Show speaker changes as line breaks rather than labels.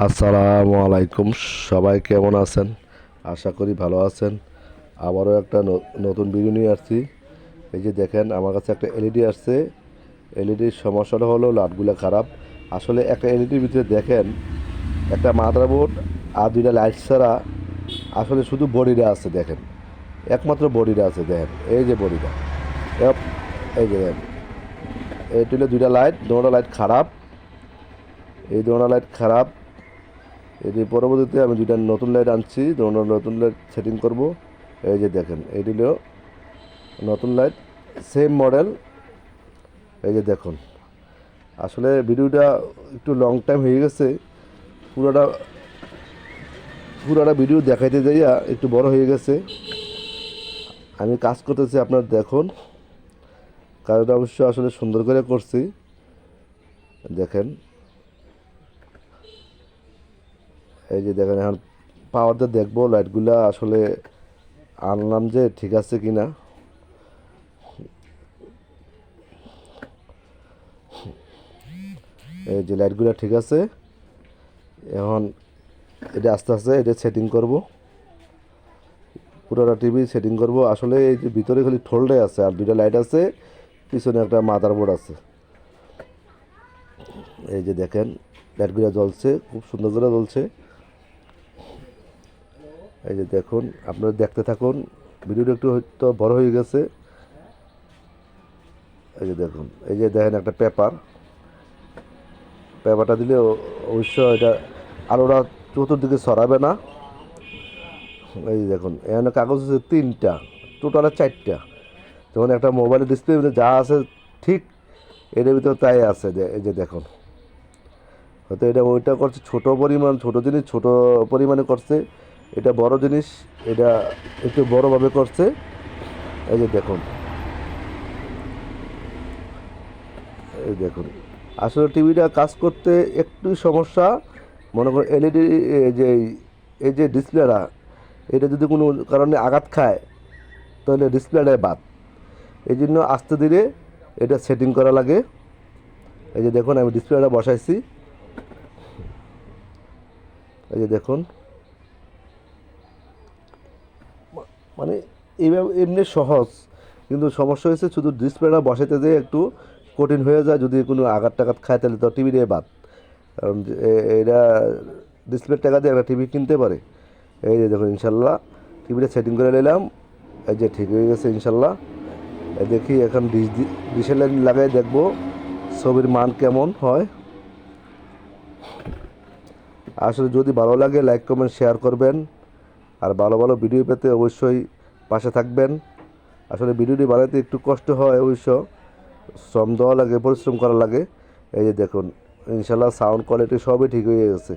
আসসালামু আলাইকুম। সবাই কেমন আছেন? আশা করি ভালো আছেন। আবারও একটা নতুন ভিডিও নিয়ে আসছি। এই যে দেখেন, আমার কাছে একটা এলইডি আসছে। এলইডির সমস্যাটা হলো লাইটগুলো খারাপ। আসলে একটা এলইডির ভিতরে দেখেন, একটা মাদারবোর্ড আর দুইটা লাইট ছাড়া আসলে শুধু বডিটা আছে। দেখেন, একমাত্র বডিটা আছে। দেখেন, এই যে বডিটা, এই যে দেখেন, এই দুইটা লাইট, দুটো লাইট খারাপ। এই দুটো লাইট খারাপ। এটি পরবর্তীতে আমি দুইটা নতুন লাইট আনছি, নতুন লাইট সেটিং করব। এই যে দেখেন, এটি হলো নতুন লাইট, সেম মডেল। এই যে দেখুন, আসলে ভিডিওটা একটু লং টাইম হয়ে গেছে। পুরোটা পুরোটা ভিডিও দেখাইতে যাইয়া একটু বড় হয়ে গেছে। আমি কাজ করতেছি, আপনার দেখুন। কাজটা অবশ্য আসলে সুন্দর করে করছি। দেখেন, এই যে দেখেন, এখন পাওয়ার দিয়ে দেখবো লাইটগুলা আসলে আনলাম যে ঠিক আছে কি না। এই যে লাইটগুলো ঠিক আছে। এখন এটা আস্তে আস্তে এটা সেটিং করব, পুরোটা টিভি সেটিং করব। আসলে এই যে ভিতরে খালি ঠোলটাই আছে, আর দুইটা লাইট আছে, পিছনে একটা মাদারবোর্ড আছে। এই যে দেখেন, লাইটগুলো জ্বলছে, খুব সুন্দর করে জ্বলছে। এই যে দেখুন, আপনারা দেখতে থাকুন। ভিডিওটা একটু হয়তো বড় হয়ে গেছে। এই যে দেখুন, এই যে দেখেন একটা পেপারটা দিলে অবশ্য এটা আলোটা চতুর্দিকে ছড়াবে না। এই যে দেখুন, এখানে কাগজ আছে তিনটা, টোটালে চারটা। যেমন একটা মোবাইলের ডিসপ্লে যা আছে ঠিক এটার ভিতরে তাই আছে। এই যে দেখুন, হয়তো এটা ওইটা করছে ছোট পরিমাণ, ছোট জিনিস ছোট পরিমাণে করছে, এটা বড় জিনিস এটা একটু বড়োভাবে করছে। এই যে দেখুন, এই দেখুন, আসলে টিভিটা কাজ করতে একটু সমস্যা। মনে করুন এলইডি, এই যে ডিসপ্লেটা, এটা যদি কোনো কারণে আঘাত খায় তাহলে ডিসপ্লেটাই বাদ। এই জন্য আস্তে ধীরে এটা সেটিং করা লাগে। এই যে দেখুন, আমি ডিসপ্লেটা বসাইছি। এই যে দেখুন, মানে এইভাবে এমনি সহজ, কিন্তু সমস্যা হয়েছে শুধু ডিসপ্লেটা বসাইতে যেয়ে একটু কঠিন হয়ে যায়। যদি কোনো আঘাত টাঘাত খায় তাহলে তো টিভি দিয়ে বাদ। কারণ এটা ডিসপ্লের টাকা দিয়ে একটা টিভি কিনতে পারে। এই যে দেখুন, ইনশাল্লাহ টিভিটা সেটিং করে নিলাম। এই যে ঠিক হয়ে গেছে ইনশাল্লাহ। দেখি এখন ডিশের লাইন লাগাই দেখবো ছবির মান কেমন হয়। আসলে যদি ভালো লাগে লাইক কমেন্ট শেয়ার করবেন, আর ভালো ভালো ভিডিও পেতে অবশ্যই পাশে থাকবেন। আসলে ভিডিওটি বানাতে একটু কষ্ট হয় অবশ্য, শ্রম দেওয়া লাগে, পরিশ্রম করা লাগে। এই যে দেখুন, ইনশাল্লাহ সাউন্ড কোয়ালিটি সবই ঠিক হয়ে গেছে।